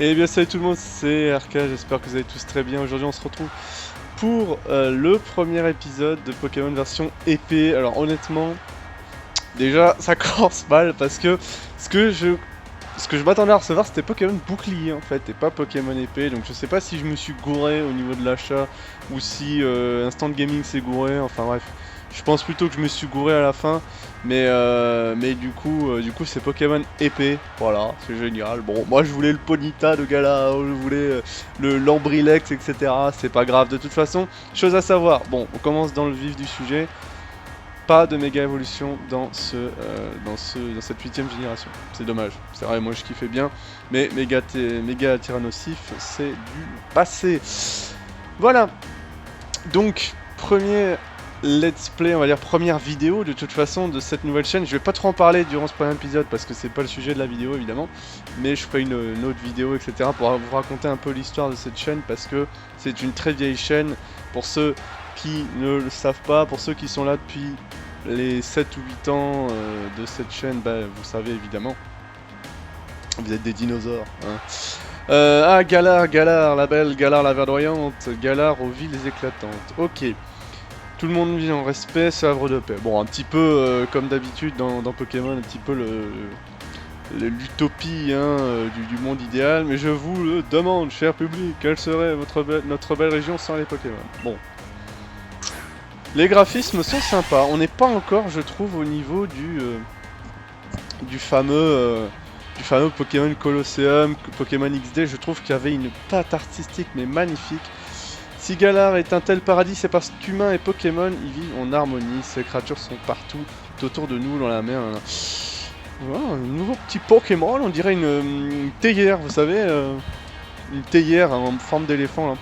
Et bien salut tout le monde, c'est RK, j'espère que vous allez tous très bien. Aujourd'hui on se retrouve pour le premier épisode de Pokémon version épée. Alors honnêtement, déjà ça commence mal parce que ce que je m'attendais à recevoir c'était Pokémon bouclier en fait et pas Pokémon épée. Donc je sais pas si je me suis gouré au niveau de l'achat ou si Instant Gaming s'est gouré, enfin bref. Je pense plutôt que je me suis gouré à la fin, mais du coup c'est Pokémon épée, voilà, c'est génial. Bon, moi je voulais le Ponyta de Galar, je voulais le Lambrilex, etc. C'est pas grave, de toute façon, chose à savoir. Bon, on commence dans le vif du sujet. Pas de méga évolution dans cette 8ème génération. C'est dommage. C'est vrai, moi je kiffais bien, mais méga Tyrannosif, c'est du passé. Voilà. Donc, premier let's play, on va dire première vidéo de toute façon de cette nouvelle chaîne. Je vais pas trop en parler durant ce premier épisode parce que c'est pas le sujet de la vidéo évidemment, mais je ferai une autre vidéo etc pour vous raconter un peu l'histoire de cette chaîne parce que c'est une très vieille chaîne. Pour ceux qui ne le savent pas, pour ceux qui sont là depuis les 7 ou 8 ans de cette chaîne, bah, vous savez évidemment. Vous êtes des dinosaures, hein. Galar, la belle, Galar la verdoyante, Galar aux villes éclatantes. Ok. Tout le monde vit en respect, c'est havre de paix. Bon, un petit peu comme d'habitude dans Pokémon, un petit peu l'utopie hein, du monde idéal. Mais je vous le demande, cher public, quelle serait notre belle région sans les Pokémon? Bon. Les graphismes sont sympas. On n'est pas encore, je trouve, au niveau du fameux Pokémon Colosseum, Pokémon XD. Je trouve qu'il y avait une patte artistique, mais magnifique. Si Galar est un tel paradis, c'est parce qu'humains et Pokémon y vivent en harmonie. Ces créatures sont partout, autour de nous, dans la mer. Voilà, un nouveau petit Pokémon, on dirait une théière, vous savez, une théière en forme d'éléphant.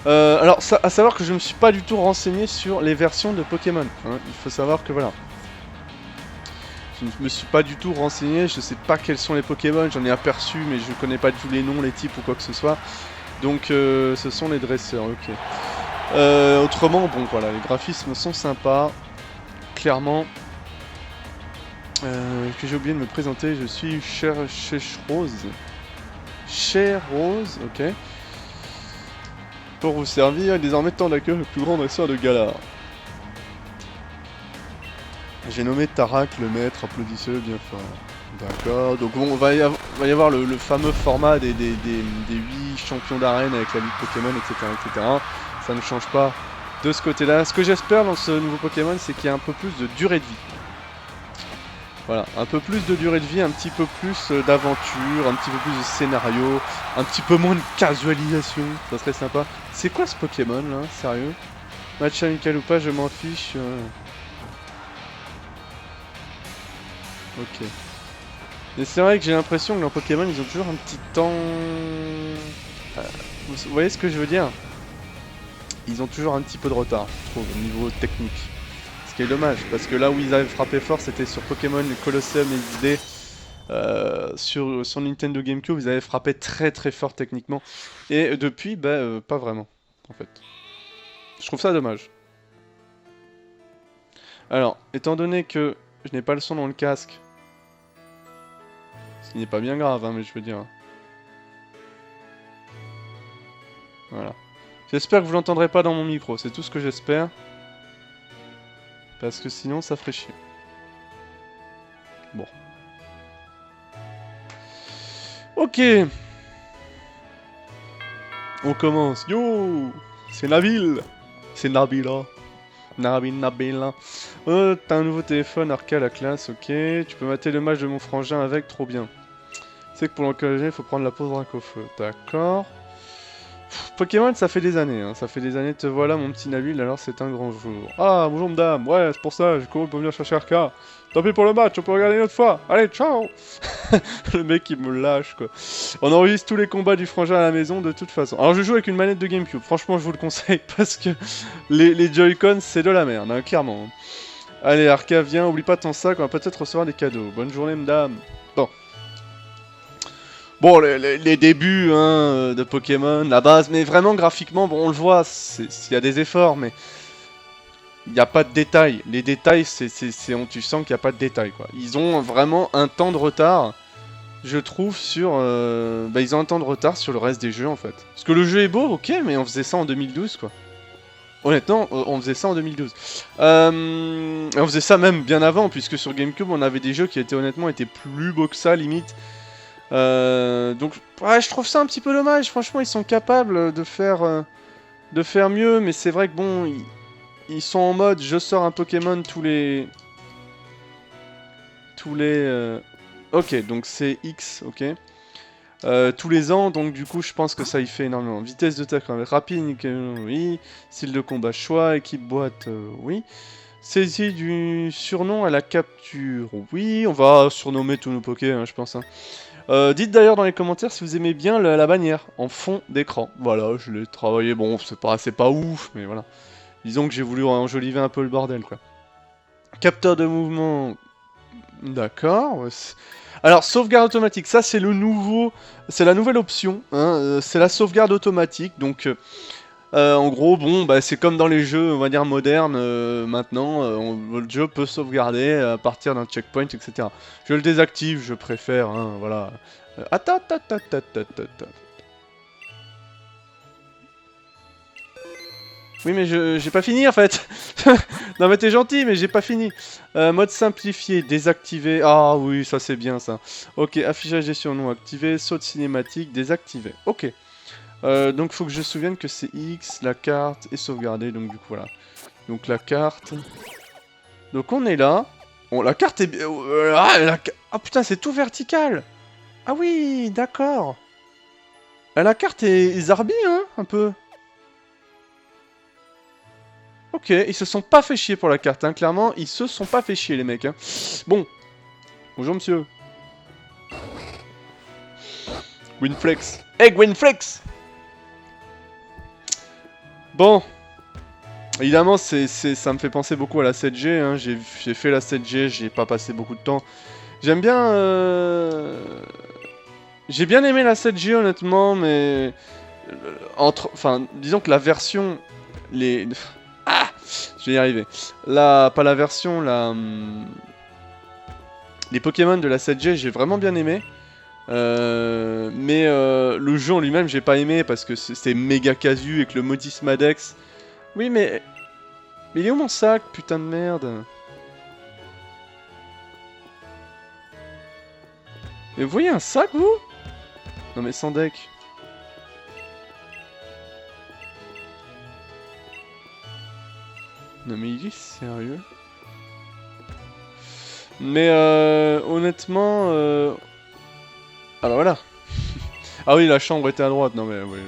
Alors, à savoir que je ne me suis pas du tout renseigné sur les versions de Pokémon. Hein. Il faut savoir que voilà. Je ne me suis pas du tout renseigné, je ne sais pas quels sont les Pokémon, j'en ai aperçu, mais je ne connais pas du tout les noms, les types ou quoi que ce soit. Donc ce sont les dresseurs, ok. Autrement, bon voilà, les graphismes sont sympas. Clairement. Que j'ai oublié de me présenter, je suis Rose. Cher Rose, ok. Pour vous servir, désormais temps d'accueil le plus grand dresseur de Galar. J'ai nommé Tarak le maître, applaudissez-le bien fort. D'accord, donc bon, va y avoir le fameux format des 8 champions d'arène avec la ligue Pokémon, etc., etc. Ça ne change pas de ce côté-là. Ce que j'espère dans ce nouveau Pokémon, c'est qu'il y a un peu plus de durée de vie. Voilà, un peu plus de durée de vie, un petit peu plus d'aventure, un petit peu plus de scénario, un petit peu moins de casualisation, ça serait sympa. C'est quoi ce Pokémon là, sérieux? Match amical ou pas, je m'en fiche. Ok. Et c'est vrai que j'ai l'impression que dans Pokémon, ils ont toujours un petit temps... vous voyez ce que je veux dire? Ils ont toujours un petit peu de retard, je trouve, au niveau technique. Ce qui est dommage, parce que là où ils avaient frappé fort, c'était sur Pokémon Colosseum et XD. Sur Nintendo GameCube, ils avaient frappé très très fort techniquement. Et depuis, bah, pas vraiment, en fait. Je trouve ça dommage. Alors, étant donné que je n'ai pas le son dans le casque, ce qui n'est pas bien grave, hein, mais je veux dire. Voilà. J'espère que vous l'entendrez pas dans mon micro, c'est tout ce que j'espère. Parce que sinon, ça ferait chier. Bon. Ok. On commence. Yo, c'est Nabil. C'est Nabila. Nabila. T'as un nouveau téléphone, Arca à la classe, ok. Tu peux mater le match de mon frangin avec, trop bien. C'est que pour l'encourager, il faut prendre la pause Dracofeu. D'accord. Pokémon, ça fait des années, hein. Ça fait des années, te voilà mon petit Nabil, alors c'est un grand jour. Ah, bonjour madame, ouais, c'est pour ça, j'ai couru pour venir chercher Arca. Tant pis pour le match, on peut regarder une autre fois. Allez, ciao. Le mec, il me lâche, quoi. On enregistre tous les combats du frangin à la maison, de toute façon. Alors, je joue avec une manette de Gamecube, franchement, je vous le conseille, parce que les Joy-Con, c'est de la merde, hein, clairement. Allez, Arca, viens, oublie pas ton sac, on va peut-être recevoir des cadeaux. Bonne journée, madame. Bon. Bon, les débuts hein, de Pokémon, la base, mais vraiment graphiquement, bon, on le voit, il y a des efforts, mais il n'y a pas de détails. Les détails, tu sens qu'il n'y a pas de détails, quoi. Ils ont vraiment un temps de retard. je trouve, sur... bah, ils ont un temps de retard sur le reste des jeux, en fait. Parce que le jeu est beau, ok, mais on faisait ça en 2012, quoi. Honnêtement, on faisait ça en 2012. On faisait ça même bien avant, puisque sur GameCube, on avait des jeux qui étaient honnêtement étaient plus beaux que ça, limite. Donc, ouais, je trouve ça un petit peu dommage. Franchement, ils sont capables de faire mieux, mais c'est vrai que bon, ils sont en mode, je sors un Pokémon tous les... Ok, donc c'est X, ok. Tous les ans, donc du coup je pense que ça y fait énormément. Vitesse d'attaque rapide, oui. Style de combat, choix, équipe boîte, oui. Saisie du surnom à la capture, oui. On va surnommer tous nos Poké, hein, je pense. Hein. Dites d'ailleurs dans les commentaires si vous aimez bien la bannière en fond d'écran. Voilà, je l'ai travaillé, bon c'est pas ouf, mais voilà. Disons que j'ai voulu enjoliver un peu le bordel, quoi. Capteur de mouvement, d'accord. Alors, sauvegarde automatique, ça c'est le nouveau, c'est la nouvelle option, hein, c'est la sauvegarde automatique, donc en gros, bon, bah, c'est comme dans les jeux, on va dire modernes, maintenant, le jeu peut sauvegarder à partir d'un checkpoint, etc. Je le désactive, je préfère, hein, voilà. Attends, attends, attends, attends, attends. Oui, mais j'ai pas fini en fait. Non, mais t'es gentil, mais j'ai pas fini. Mode simplifié, désactivé. Ah oui, ça c'est bien ça. Ok, affichage des surnoms activé, saut de cinématique, désactivé. Ok. Donc faut que je me souvienne que c'est X, la carte et sauvegarder. Donc du coup voilà. Donc la carte. Donc on est là. Bon, la carte est... Ah putain, c'est tout vertical. Ah oui, d'accord. La carte est zarbi, hein, un peu. Ok, ils se sont pas fait chier pour la carte, hein, clairement, ils se sont pas fait chier les mecs. Hein. Bon, bonjour monsieur. Winflex. Hey Winflex. Bon, évidemment, ça me fait penser beaucoup à la 7G, hein. J'ai fait la 7G, j'y ai pas passé beaucoup de temps. J'aime bien... J'ai bien aimé la 7G honnêtement, mais... Enfin, disons que la version... Ah, je vais y arriver. Pas la version, les Pokémon de la 7G, j'ai vraiment bien aimé. Mais le jeu en lui-même, j'ai pas aimé parce que c'était méga casu et que le modis Madex. Oui, mais il est où mon sac, putain de merde? Mais vous voyez un sac, vous? Non, mais sans deck. Non, mais il est sérieux? Mais honnêtement, alors voilà. Ah oui, la chambre était à droite. Non mais oui.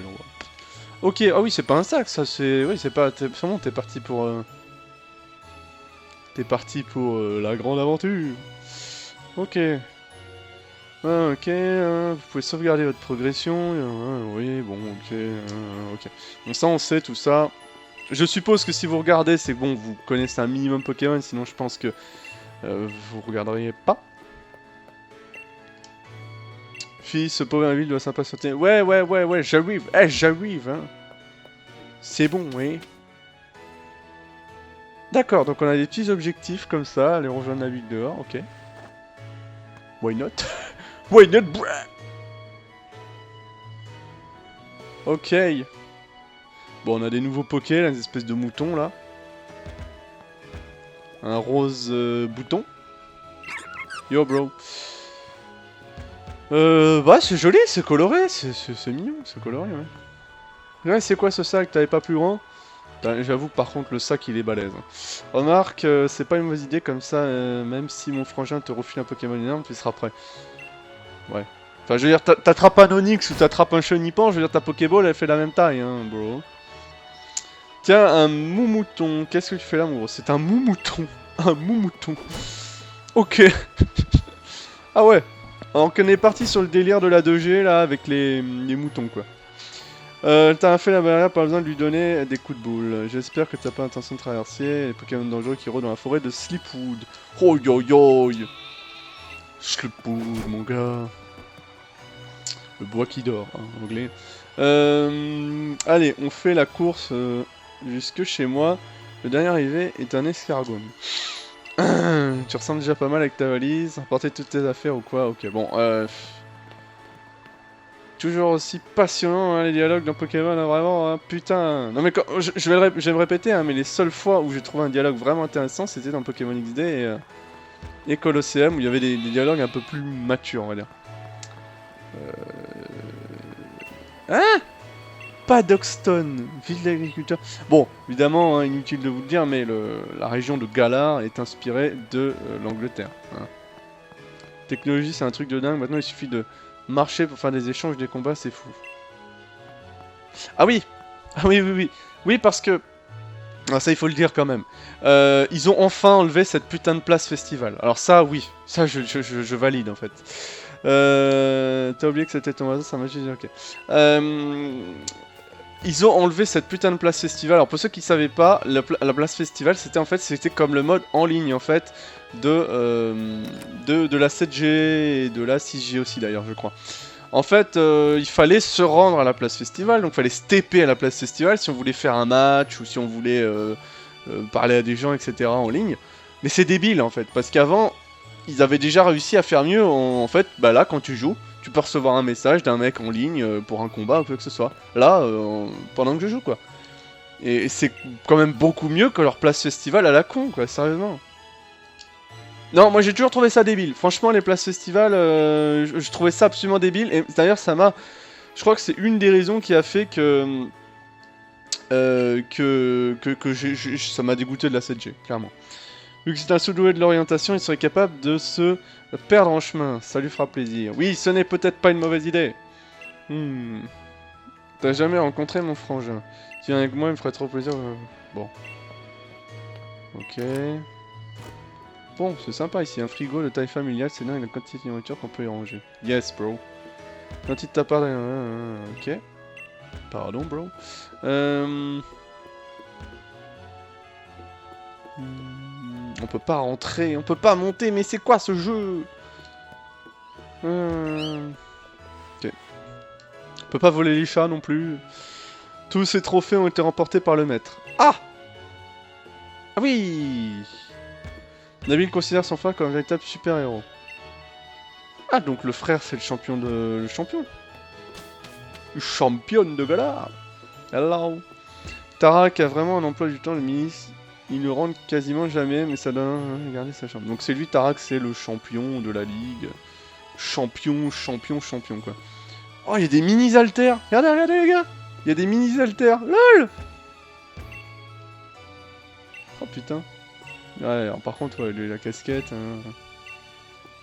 Ok, ah oui, c'est pas un sac, ça c'est... Oui, c'est pas... Sûrement, t'es parti pour... T'es parti pour la grande aventure. Ok. Ah, ok, vous pouvez sauvegarder votre progression. Oui, bon, ok. Bon, ça, on sait tout ça. Je suppose que si vous regardez, c'est bon, vous connaissez un minimum Pokémon, sinon je pense que vous regarderiez pas. Fils, ce pauvre ville doit s'impatienter. Ouais, j'arrive. J'arrive, hein. C'est bon, oui. D'accord, donc on a des petits objectifs comme ça, aller rejoindre la ville dehors, ok. Why not? Why not, bruh? Ok. Bon, on a des nouveaux Poké, là, des espèces de moutons, là. Un rose bouton. Yo, bro. Bah, c'est joli, c'est coloré, c'est mignon, c'est coloré, ouais. Ouais, c'est quoi ce sac? T'avais pas plus grand? J'avoue, par contre, le sac, il est balèze. Remarque, c'est pas une mauvaise idée, comme ça, même si mon frangin te refile un Pokémon énorme, tu seras prêt. Ouais. Enfin, je veux dire, t'attrapes un Onix ou t'attrapes un Chenipan, je veux dire, ta Pokéball, elle fait la même taille, hein, bro. Tiens, un moumouton. Qu'est-ce que tu fais là, mon gros? C'est un moumouton. Un moumouton. Ok. Ah ouais. Alors qu'on est parti sur le délire de la 2G, là, avec les moutons, quoi. T'as fait la barrière, pas besoin de lui donner des coups de boule. J'espère que t'as pas l'intention de traverser les Pokémon dangereux qui rôdent dans la forêt de Sleepwood. Oh yo yo. Sleepwood, mon gars. Le bois qui dort, hein, en anglais. Allez, on fait la course jusque chez moi. Le dernier arrivé est un escargot. Tu ressembles déjà pas mal avec ta valise. Emporter toutes tes affaires ou quoi? Ok, bon, toujours aussi passionnant, hein, les dialogues dans Pokémon, hein, vraiment, hein, putain. Non mais je vais me répéter, hein, mais les seules fois où j'ai trouvé un dialogue vraiment intéressant, c'était dans Pokémon XD et Colosseum, où il y avait des dialogues un peu plus matures, on va dire. Hein? Pas d'Oxton, ville d'agriculteurs. Bon, évidemment, hein, inutile de vous le dire, mais la région de Galar est inspirée de l'Angleterre. Hein. Technologie, c'est un truc de dingue. Maintenant, il suffit de marcher pour faire des échanges, des combats, c'est fou. Ah oui! Ah oui, oui, oui. Oui, parce que... Ah, ça, il faut le dire quand même. Ils ont enfin enlevé cette putain de place festival. Alors ça, oui. Ça, je valide, en fait. T'as oublié que c'était ton voisin, ça m'a juste dit, ok. Ils ont enlevé cette putain de place festival. Alors pour ceux qui savaient pas, la place festival c'était comme le mode en ligne en fait de la 7G et de la 6G aussi d'ailleurs je crois. En fait il fallait se rendre à la place festival, donc il fallait se TP à la place festival si on voulait faire un match ou si on voulait parler à des gens etc en ligne. Mais c'est débile en fait parce qu'avant ils avaient déjà réussi à faire mieux en fait bah là quand tu joues. Tu peux recevoir un message d'un mec en ligne pour un combat ou quoi que ce soit. Là, pendant que je joue, quoi. Et c'est quand même beaucoup mieux que leur place festival à la con, quoi, sérieusement. Non, moi j'ai toujours trouvé ça débile. Franchement, les places festival, je trouvais ça absolument débile. Et d'ailleurs, ça m'a... Je crois que c'est une des raisons qui a fait que... ça m'a dégoûté de la 7G, clairement. Vu que c'est un sous-doué de l'orientation, il serait capable de se perdre en chemin. Ça lui fera plaisir. Oui, ce n'est peut-être pas une mauvaise idée. T'as jamais rencontré mon frangin. Tu viens avec moi, il me ferait trop plaisir. Bon. Ok. Bon, c'est sympa ici. Un frigo de taille familiale, c'est dingue la quantité de nourriture qu'on peut y ranger. Yes, bro. Quand il t'a parlé... ok. Pardon, bro. On peut pas rentrer, on peut pas monter, mais c'est quoi ce jeu? Ok. On peut pas voler les chats non plus. Tous ces trophées ont été remportés par le maître. Ah! Ah oui! Nabil considère son frère comme un véritable super-héros. Ah, donc le frère, c'est le champion de... Le champion? Le champion de Galar! Hello! Tarak a vraiment un emploi du temps, le ministre. Il ne rentre quasiment jamais, mais ça donne garder sa chambre. Donc c'est lui, Tarak, c'est le champion de la ligue. Champion, quoi. Oh, il y a des mini-haltères. Regardez, regardez, les gars. Il y a des mini-haltères. LOL. Oh, putain. Ouais, alors, par contre, ouais, la casquette...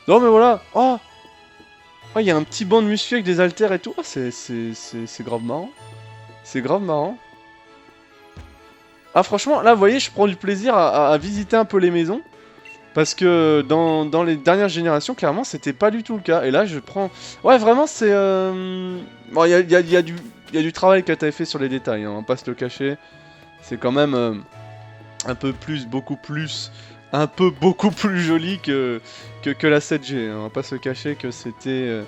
Non, mais voilà. Oh. Oh, il y a un petit banc de muscu avec des haltères et tout. Oh, c'est grave marrant. C'est grave marrant. Ah, franchement, là, vous voyez, je prends du plaisir à visiter un peu les maisons. Parce que dans les dernières générations, clairement, c'était pas du tout le cas. Et là, je prends... Ouais, vraiment, c'est... Bon, il y a du travail que t'avais fait sur les détails, hein, on va pas se le cacher. C'est quand même un peu plus, beaucoup plus... beaucoup plus joli que la 7G. Hein. On va pas se cacher que c'était...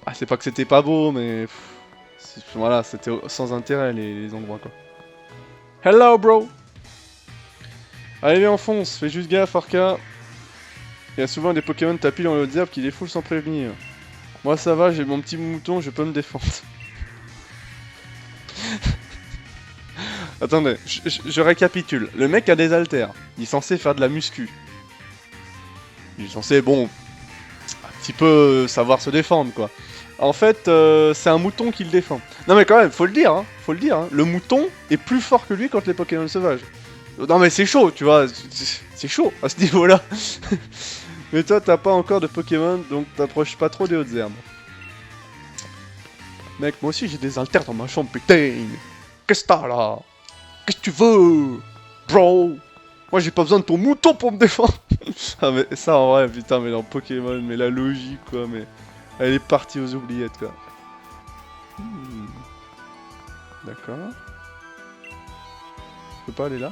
Ah, c'est pas que c'était pas beau, mais... Voilà, c'était sans intérêt, les endroits, quoi. Hello, bro! Allez, on fonce, fais juste gaffe, Arca. Il y a souvent des Pokémon tapis dans le herbe qui défoulent sans prévenir. Moi ça va, j'ai mon petit mouton, je peux me défendre. Attendez, je récapitule. Le mec a des haltères, il est censé faire de la muscu. Il est censé, bon, un petit peu savoir se défendre, quoi. En fait, c'est un mouton qui le défend. Non mais quand même, faut le dire, hein. Le mouton est plus fort que lui contre les Pokémon sauvages. Non mais c'est chaud, tu vois, c'est chaud à ce niveau-là. Mais toi, t'as pas encore de Pokémon, donc t'approches pas trop des hautes herbes. Mec, moi aussi j'ai des haltères dans ma chambre, putain. Qu'est-ce que t'as là? Qu'est-ce que tu veux? Bro. Moi j'ai pas besoin de ton mouton pour me défendre. Ah mais ça en vrai, putain, mais dans Pokémon, mais la logique quoi, mais... Elle est partie aux oubliettes quoi. D'accord. Je peux pas aller là?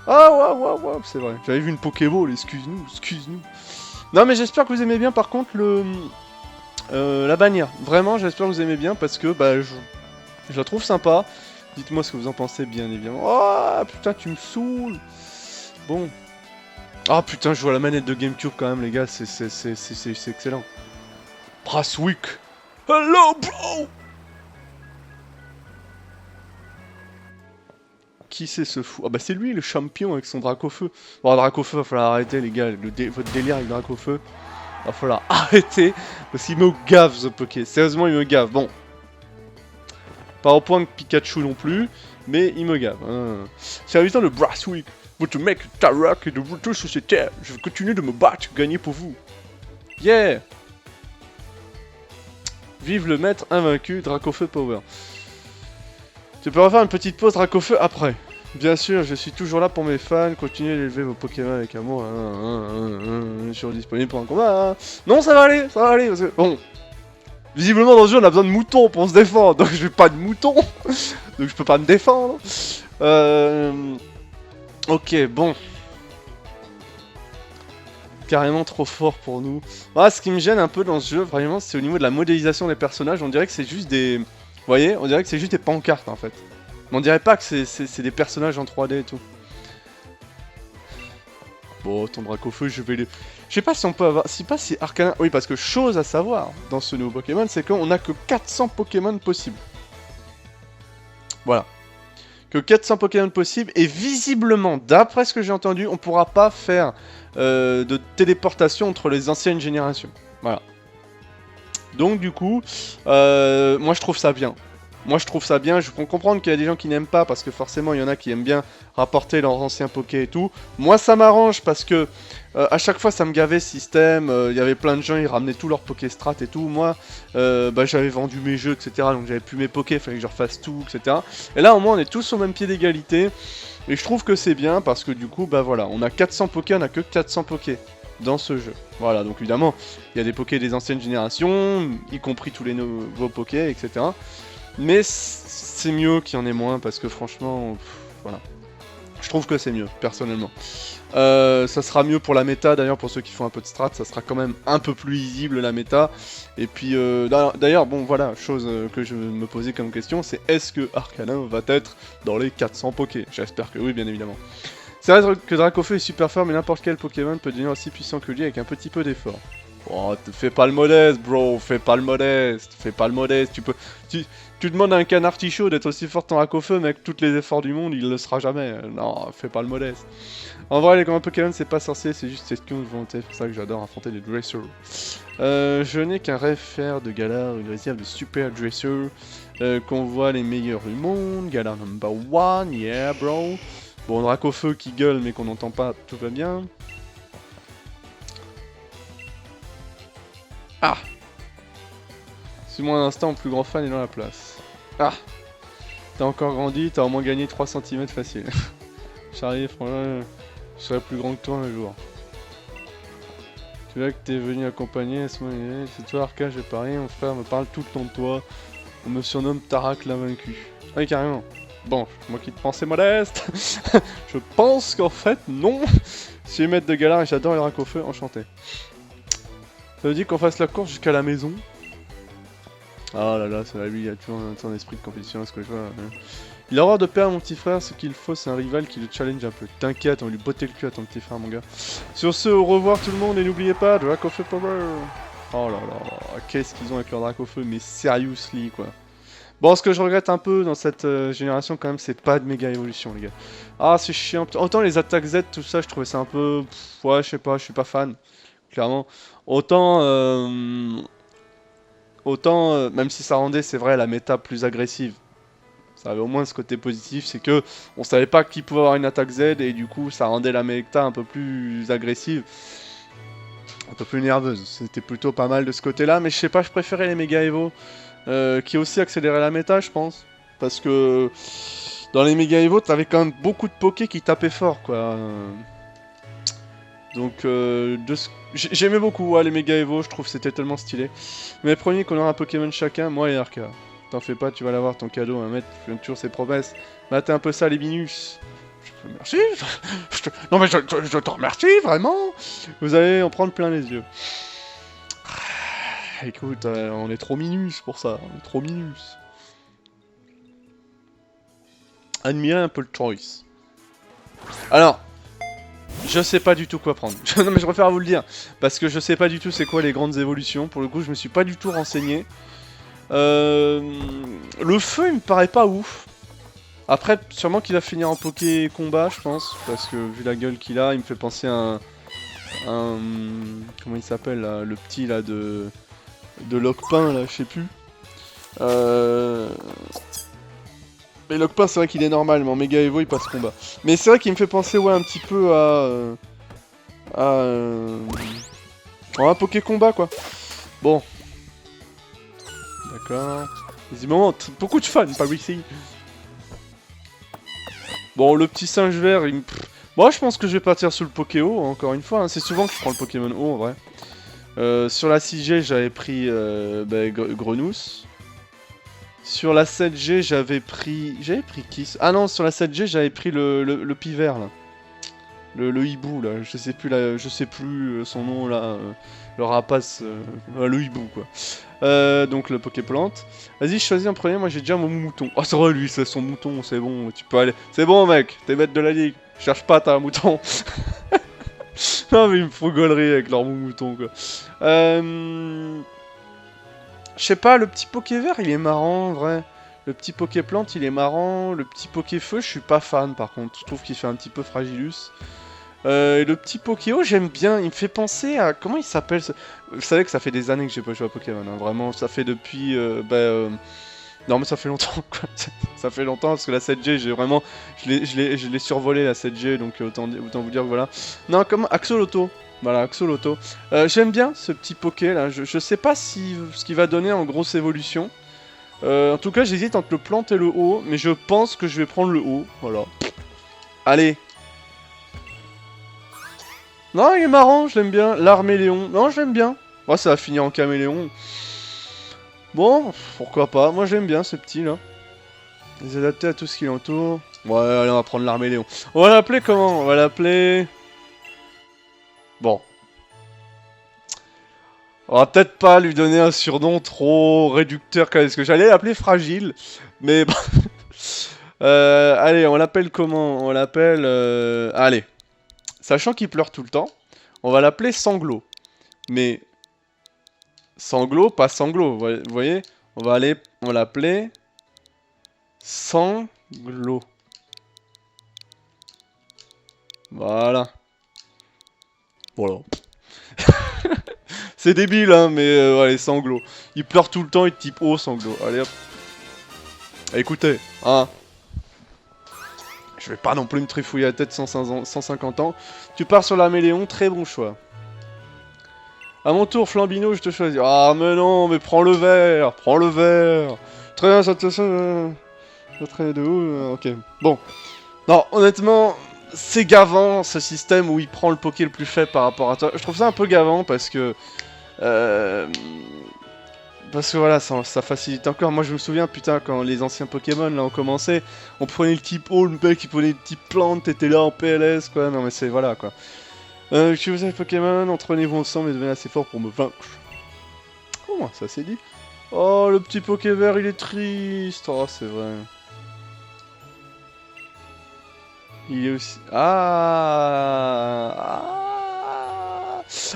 Ah ouais, c'est vrai. J'avais vu une Pokéball, excuse-nous. Non mais j'espère que vous aimez bien par contre la bannière. Vraiment, j'espère que vous aimez bien parce que bah je la trouve sympa. Dites-moi ce que vous en pensez bien évidemment. Oh putain, tu me saoules. Bon. Ah putain, je vois la manette de GameCube quand même les gars, c'est excellent. Brasswick. Hello, bro! Qui c'est ce fou? Ah bah c'est lui, le champion avec son Dracofeu. Bon, Dracofeu, va falloir arrêter, les gars. Votre délire avec Dracofeu, va falloir arrêter. Parce qu'il me gave, ce Poké. Sérieusement, il me gave. Bon. Pas au point que Pikachu non plus, mais il me gave. Hein. Serviteur de Brasswick. Votre mec, Tarak et de votre société. Je vais continuer de me battre, gagner pour vous. Yeah! Vive le maître invaincu, Dracofeu Power. Tu peux refaire une petite pause Dracofeu après. Bien sûr, je suis toujours là pour mes fans. Continuez d'élever vos Pokémon avec amour. Je suis disponible pour un combat. Non, ça va aller, ça va aller. Parce que... Bon. Visiblement, dans ce jeu, on a besoin de moutons pour se défendre. Donc, je vais pas de moutons. Donc, je peux pas me défendre. Ok, bon. Carrément trop fort pour nous. Ah, ce qui me gêne un peu dans ce jeu, vraiment, c'est au niveau de la modélisation des personnages. On dirait que c'est juste des... Vous voyez, on dirait que c'est juste des pancartes en fait. Mais on dirait pas que c'est des personnages en 3D et tout. Bon, ton Dracofeu, je vais les... Je sais pas si on peut avoir... Si pas si Arcana... Oui, parce que chose à savoir dans ce nouveau Pokémon, c'est qu'on a que 400 Pokémon possibles. Voilà. Que 400 Pokémon possibles, et visiblement, d'après ce que j'ai entendu, on pourra pas faire de téléportation entre les anciennes générations. Voilà. Donc du coup, moi je trouve ça bien. Moi je trouve ça bien, je peux comprendre qu'il y a des gens qui n'aiment pas, parce que forcément il y en a qui aiment bien rapporter leurs anciens Poké et tout. Moi ça m'arrange, parce que à chaque fois ça me gavait ce système, il y avait plein de gens, ils ramenaient tous leurs Pokéstrat et tout. Moi, bah, j'avais vendu mes jeux, etc. Donc j'avais plus mes Poké, il fallait que je refasse tout, etc. Et là au moins on est tous au même pied d'égalité. Et je trouve que c'est bien, parce que du coup, bah voilà, on a 400 Poké, on a que 400 Poké dans ce jeu. Voilà, donc évidemment, il y a des Poké des anciennes générations, y compris tous les nouveaux Poké, etc. Mais c'est mieux qu'il y en ait moins, parce que franchement, voilà. Je trouve que c'est mieux, personnellement. Ça sera mieux pour la méta, d'ailleurs, pour ceux qui font un peu de strat, ça sera quand même un peu plus lisible, la méta. Et puis, d'ailleurs, bon, voilà, chose que je me posais comme question, c'est est-ce que Arcana va être dans les 400 Poké? J'espère que oui, bien évidemment. C'est vrai que Dracofeu est super fort, mais n'importe quel Pokémon peut devenir aussi puissant que lui avec un petit peu d'effort. Oh, fais pas le modeste, bro, fais pas le modeste, fais pas le modeste, tu demandes à un canard tichot d'être aussi fort en Dracofeu, mais avec tous les efforts du monde, il le sera jamais. Non, fais pas le modeste. En vrai, les combats Pokémon, c'est pas sorcier, c'est juste question de volonté, c'est pour ça que j'adore affronter des dressers. Je n'ai qu'un rêve faire de Galar, une réserve de super dressers, qu'on voit les meilleurs du monde, Galar number 1, yeah bro. Bon, Dracofeu qui gueule, mais qu'on n'entend pas, tout va bien. Ah! Suis-moi un instant, mon plus grand fan est dans la place. Ah! T'as encore grandi, t'as au moins gagné 3 cm facile. J'arrive, franchement, je serai plus grand que toi un jour. Tu vois que t'es venu accompagner, c'est toi Arca, j'ai parié, mon frère me parle tout le temps de toi. On me surnomme Tarak l'invaincu. Oui, carrément. Bon, moi qui te pensais modeste, je pense qu'en fait, non. Je suis maître de Galar et j'adore les Dracofeu, enchanté. Ça veut dire qu'on fasse la course jusqu'à la maison. Ah là là, ça va, lui, il a toujours un esprit de compétition, ce que je vois. Hein. Il a horreur de perdre mon petit frère, ce qu'il faut c'est un rival qui le challenge un peu. T'inquiète, on va lui botter le cul à ton petit frère mon gars. Sur ce, au revoir tout le monde et n'oubliez pas, Dracofeu Power. Oh là là, qu'est-ce qu'ils ont avec leur Dracofeu, mais seriously quoi. Bon, ce que je regrette un peu dans cette génération quand même, c'est pas de méga évolution les gars. Ah c'est chiant, autant les attaques Z, tout ça, je trouvais ça un peu... ouais, je sais pas, je suis pas fan, clairement. Autant... même si ça rendait, c'est vrai, la méta plus agressive. Ça avait au moins ce côté positif, c'est que on savait pas qui pouvait avoir une attaque Z et du coup ça rendait la méta un peu plus agressive, un peu plus nerveuse. C'était plutôt pas mal de ce côté-là, mais je sais pas, je préférais les méga Evo qui aussi accéléraient la méta, je pense, parce que dans les méga Evo, t'avais quand même beaucoup de Poké qui tapaient fort, quoi. Donc, j'aimais beaucoup les méga Evo, je trouve que c'était tellement stylé. Mais promis qu'on aura un Pokémon chacun, moi et Arca. T'en fais pas, tu vas l'avoir ton cadeau, un mec qui fait toujours ses promesses. Bah t'es un peu ça les Minus. Merci, non mais je te remercie, vraiment. Vous allez en prendre plein les yeux. Écoute, on est trop Minus pour ça, on est trop Minus. Admirez un peu le choice. Alors, je sais pas du tout quoi prendre. Non mais je préfère vous le dire, parce que je sais pas du tout c'est quoi les grandes évolutions. Pour le coup, je me suis pas du tout renseigné. Le feu, il me paraît pas ouf. Après, sûrement qu'il va finir en Poké Combat, je pense. Parce que vu la gueule qu'il a, il me fait penser à un comment il s'appelle, là, le petit, là, de Locpin, là, je sais plus. Mais Locpin, c'est vrai qu'il est normal, mais en Mega Evo, il passe combat. Mais c'est vrai qu'il me fait penser, ouais, un petit peu à un Poké Combat, quoi. Bon. D'accord. Vas-y, moment, beaucoup de fans par ici. Bon, le petit singe vert, il me... Moi, je pense que je vais partir sur le Pokéo, encore une fois. Hein. C'est souvent que je prends le Pokémon O, en vrai. Sur la 6G, j'avais pris Grenousse. Sur la 7G, j'avais pris... J'avais pris qui? Ah non, sur la 7G, j'avais pris le pivert, là. Le hibou, là. Je sais plus son nom, là. Le rapace... le hibou, quoi. Donc le Poképlante. Vas-y, choisis un premier, moi j'ai déjà mon mouton. Oh, c'est vrai, lui, c'est son mouton, c'est bon, tu peux aller. C'est bon, mec, t'es maître de la ligue. Cherche pas, t'as un mouton. Non, mais ils me font gaulerie avec leur mouton, quoi. Je sais pas, le petit Pokévert, il est marrant, en vrai. Le petit Poképlante, il est marrant. Le petit Pokéfeu, je suis pas fan, par contre. Je trouve qu'il fait un petit peu fragilus. Et le petit Pokéo, j'aime bien. Il me fait penser à... Comment il s'appelle ce... Vous savez que ça fait des années que j'ai pas joué à Pokémon. Hein. Vraiment, ça fait depuis... Non, mais ça fait longtemps, quoi. Ça fait longtemps, parce que la 7G, j'ai vraiment... Je l'ai survolé, la 7G, donc autant vous dire que voilà. Non, comme Axolotl. Voilà, Axolotl. J'aime bien ce petit Poké, là. Je sais pas si ce qu'il va donner en grosse évolution. En tout cas, j'hésite entre le plante et le haut, mais je pense que je vais prendre le haut. Voilà. Allez. Non, il est marrant, je l'aime bien. L'Arméléon. Non, je l'aime bien. Ouais, ça va finir en caméléon. Bon, pourquoi pas. Moi, j'aime bien ce petit là. Les adapter à tout ce qui l'entoure. Ouais, allez, on va prendre l'Arméléon. On va l'appeler comment? On va l'appeler... Bon. On va peut-être pas lui donner un surnom trop réducteur quand même, parce que j'allais l'appeler Fragile. Mais bon. Allez, on l'appelle comment? On l'appelle... Allez. Sachant qu'il pleure tout le temps, on va l'appeler Sanglot. Mais... Sanglot, pas Sanglot, vous voyez? On va l'appeler... Sanglot. Voilà. Voilà. C'est débile, hein, mais allez, Sanglot. Il pleure tout le temps, il type oh, Sanglot. Allez, hop. Écoutez, hein. Je vais pas non plus me trifouiller la tête 150 ans. Tu pars sur l'Arméléon, très bon choix. À mon tour, Flambino, je te choisis. Ah, mais non, mais prends le vert. Prends le vert. Très bien, ça te... Ça traîne de où? Ok. Bon. Non, honnêtement, c'est gavant, ce système où il prend le Poké le plus faible par rapport à toi. Je trouve ça un peu gavant, parce que... Parce que voilà, ça facilite encore. Moi je me souviens, putain, quand les anciens Pokémon là ont commencé, on prenait le type haut, le mec il prenait le type plante, t'étais là en PLS quoi. Non mais c'est voilà quoi. Si vous avez Pokémon, entraînez-vous ensemble et devenez assez fort pour me vaincre. Comment ça c'est dit? Oh le petit Pokévert il est triste. Oh c'est vrai. Il est aussi...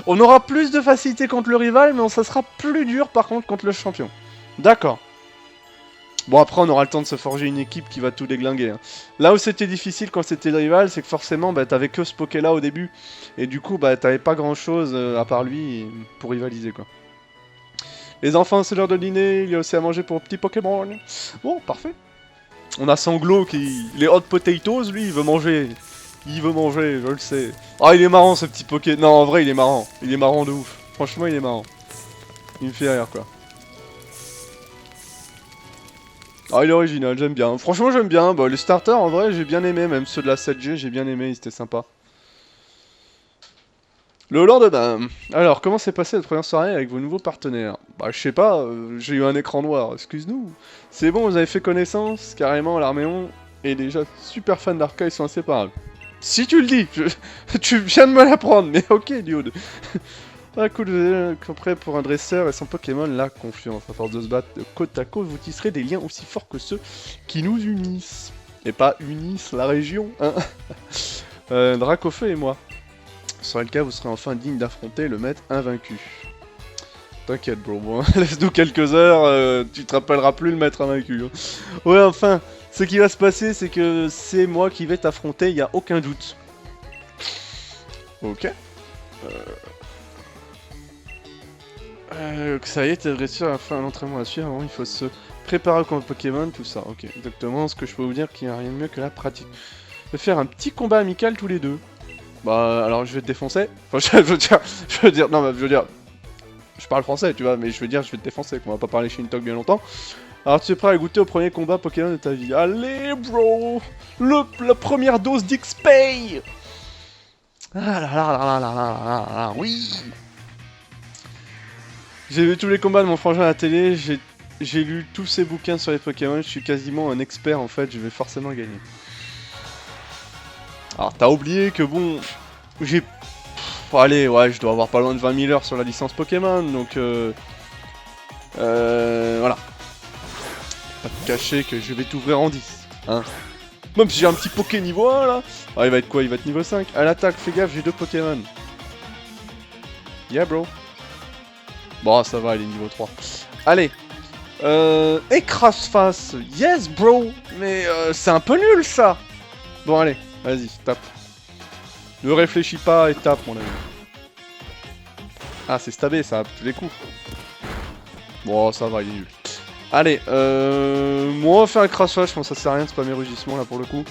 On aura plus de facilité contre le rival, mais ça sera plus dur par contre contre le champion. D'accord. Bon après on aura le temps de se forger une équipe qui va tout déglinguer. Hein. Là où c'était difficile quand c'était le rival, c'est que forcément bah, t'avais que ce Poké là au début. Et du coup bah t'avais pas grand chose à part lui pour rivaliser quoi. Les enfants c'est l'heure de dîner, il y a aussi à manger pour petit Pokémon. Bon parfait. On a Sanglot qui... Les hot potatoes lui il veut manger. Il veut manger, je le sais. Ah, il est marrant ce petit Poké. Non, en vrai, il est marrant. Il est marrant de ouf. Franchement, il est marrant. Il me fait rire, quoi. Ah, il est original, j'aime bien. Franchement, j'aime bien. Bah, les starters, en vrai, j'ai bien aimé. Même ceux de la 7G, j'ai bien aimé. Ils étaient sympas. Le lendemain. Alors, comment s'est passée notre première soirée avec vos nouveaux partenaires? Bah, je sais pas. J'ai eu un écran noir. Excuse-nous. C'est bon, vous avez fait connaissance. Carrément, l'Arméon est déjà super fan d'Arca. Ils sont inséparables. Si tu le dis, tu viens de me l'apprendre, mais ok, dude. Ah cool, vous êtes prêt pour un dresseur et son Pokémon, la confiance. À force de se battre côte à côte, vous tisserez des liens aussi forts que ceux qui nous unissent. Et pas unissent la région, hein. Dracofeu et moi. Ce sera le cas, vous serez enfin digne d'affronter le maître invaincu. T'inquiète, bro. Bon, laisse-nous quelques heures, tu te rappelleras plus le maître invaincu. Hein. Ouais, enfin, ce qui va se passer, c'est que c'est moi qui vais t'affronter, y a aucun doute. Ok. Ça y est, t'as réussi à faire un entraînement à suivre. Avant, il faut se préparer contre Pokémon, tout ça. Ok, exactement. Ce que je peux vous dire, qu'il n'y a rien de mieux que la pratique. De faire un petit combat amical tous les deux. Bah, alors je vais te défoncer. Enfin, je veux dire, non, mais je veux dire, je parle français, tu vois, mais je veux dire, je vais te défoncer. On va pas parler Shintok bien longtemps. Alors, tu es prêt à goûter au premier combat Pokémon de ta vie? Allez, bro, la première dose d'XP. Ah là là là là là là là là, oui. J'ai vu tous les combats de mon frangin à la télé, j'ai lu tous ces bouquins sur les Pokémon, je suis quasiment un expert en fait, je vais forcément gagner. Alors t'as oublié que bon, j'ai... allez, ouais, je dois avoir pas loin de 20 000 heures sur la licence Pokémon, donc voilà. Pas te cacher que je vais t'ouvrir en 10, hein. Même si j'ai un petit Poké niveau 1 là. Ah, il va être quoi? Il va être niveau 5. À l'attaque, fais gaffe, j'ai 2 Pokémon. Yeah, bro. Bon, ça va, il est niveau 3. Allez. Écrase-face. Yes, bro. Mais c'est un peu nul, ça. Bon, allez, vas-y, tape. Ne réfléchis pas et tape, mon ami. Ah, c'est stabé, ça, tous les coups. Bon, ça va, il est nul. Allez, moi, on va faire un crash-face, je pense que ça sert à rien, c'est pas mes rugissements, là, pour le coup.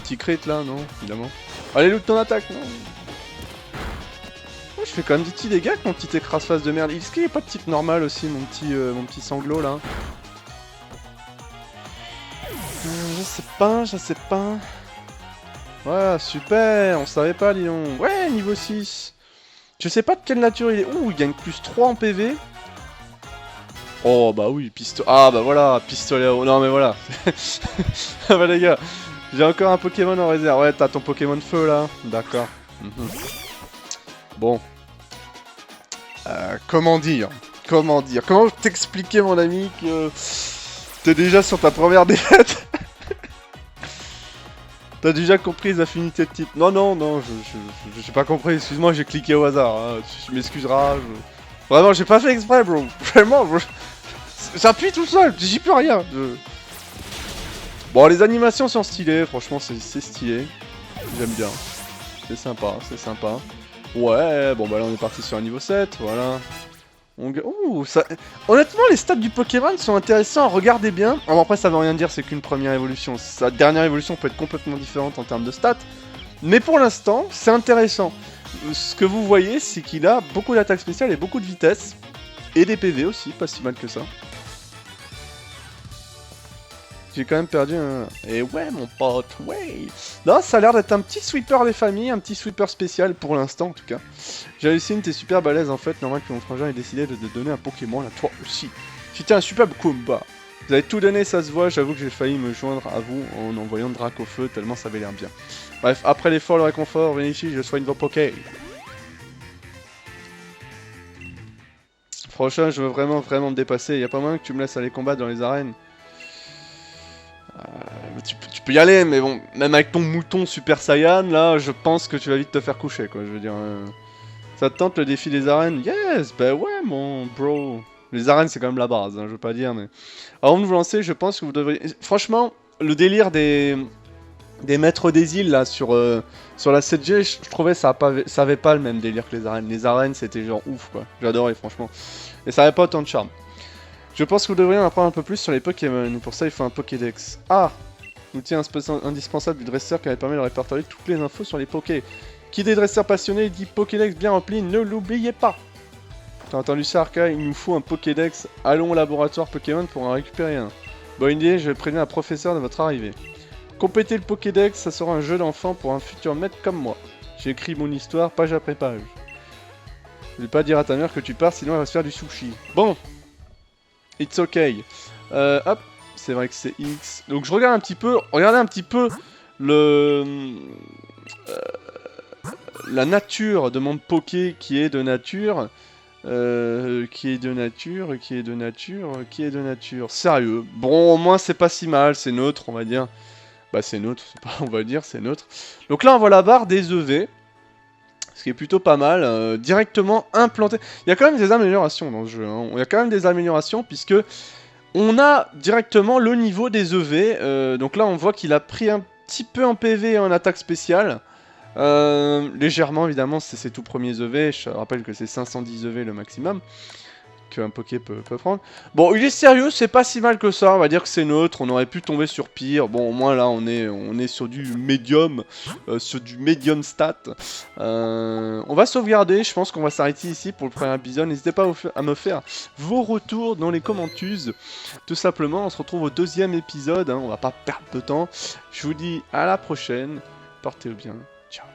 Petit crit, là, non, évidemment. Allez, loot ton attaque, non. Oh, je fais quand même des petits dégâts avec mon petit écrase-face de merde. Est-ce qu'il n'y a pas de type normal aussi, mon petit sanglot, là? Je sais pas. Voilà, super, on savait pas, dis donc. Ouais, niveau 6. Je sais pas de quelle nature il est. Ouh, il gagne plus 3 en PV. Oh, bah oui, pistolet. Ah, bah voilà, pistolet. Non, mais voilà. Ah, bah les gars, j'ai encore un Pokémon en réserve. Ouais, t'as ton Pokémon de feu là. D'accord. Bon. Comment dire? Comment t'expliquer, mon ami, que t'es déjà sur ta première défaite? T'as déjà compris les affinités de type? Non, j'ai pas compris, excuse-moi, j'ai cliqué au hasard, hein. Tu m'excuseras, Vraiment, j'ai pas fait exprès, bro. Vraiment, j'appuie tout seul, j'y peux rien. Bon, les animations sont stylées, franchement, c'est stylé. J'aime bien. C'est sympa. Ouais, bon, bah là, on est parti sur un niveau 7, voilà. Ouh, ça... Honnêtement, les stats du Pokémon sont intéressants, regardez bien. Alors après, ça veut rien dire, c'est qu'une première évolution. Sa dernière évolution peut être complètement différente en termes de stats. Mais pour l'instant, c'est intéressant. Ce que vous voyez, c'est qu'il a beaucoup d'attaques spéciales et beaucoup de vitesse. Et des PV aussi, pas si mal que ça. J'ai quand même perdu un... Et ouais, mon pote, ouais. Non, ça a l'air d'être un petit sweeper des familles, un petit sweeper spécial pour l'instant en tout cas. Jalucine, t'es super balèze en fait, normal que mon frangin ait décidé de te donner un Pokémon à toi aussi. C'était un superbe combat. Vous avez tout donné, ça se voit, j'avoue que j'ai failli me joindre à vous en envoyant Drac au feu, tellement ça avait l'air bien. Bref, après l'effort, le réconfort, venez ici, je soigne vos Poké. Franchement, je veux vraiment me dépasser, y a pas moyen que tu me laisses aller combattre dans les arènes. Tu peux y aller, mais bon, même avec ton mouton Super Saiyan, là, je pense que tu vas vite te faire coucher, quoi, je veux dire... Ça te tente le défi des arènes? Yes, bah ouais, mon bro. Les arènes, c'est quand même la base, hein, je veux pas dire, mais... Avant de vous lancer, je pense que vous devriez... Franchement, le délire des maîtres des îles, là, sur la 7G, je trouvais ça avait pas le même délire que les arènes. Les arènes, c'était genre ouf, quoi. J'adorais, franchement. Et ça avait pas autant de charme. Je pense que vous devriez en apprendre un peu plus sur les Pokémon. Pour ça, il faut un Pokédex. Ah! Outil indispensable du dresseur qui permet de répertorier toutes les infos sur les Poké. Qui des dresseurs passionnés dit Pokédex bien rempli, ne l'oubliez pas! T'as entendu ça, Arca? Il nous faut un Pokédex. Allons au laboratoire Pokémon pour en récupérer un. Bonne idée, je vais prévenir un professeur de votre arrivée. Compléter le Pokédex, ça sera un jeu d'enfant pour un futur maître comme moi. J'ai écrit mon histoire page après page. Je vais pas dire à ta mère que tu pars, sinon elle va se faire du sushi. Bon! It's okay. Hop, c'est vrai que c'est X. Donc je regarde un petit peu, regardez un petit peu la nature de mon Poké qui est de nature. Qui est de nature. Sérieux. Bon, au moins c'est pas si mal, c'est neutre, on va dire. Bah c'est neutre, c'est pas, on va dire, c'est neutre. Donc là on voit la barre des EV. ce qui est plutôt pas mal, directement implanté. Il y a quand même des améliorations dans le jeu, hein. Il y a quand même des améliorations puisque on a directement le niveau des EV, donc là on voit qu'il a pris un petit peu en PV et en attaque spéciale. Légèrement évidemment, c'est ses tout premiers EV, je rappelle que c'est 510 EV le maximum qu'un Poké peut prendre. Bon, il est sérieux, c'est pas si mal que ça, on va dire que c'est neutre, on aurait pu tomber sur pire. Bon, au moins là, on est sur du médium, stat. On va sauvegarder, je pense qu'on va s'arrêter ici pour le premier épisode. N'hésitez pas à me faire vos retours dans les commentaires. Tout simplement, on se retrouve au deuxième épisode, hein, on va pas perdre de temps. Je vous dis à la prochaine, portez-vous bien, ciao.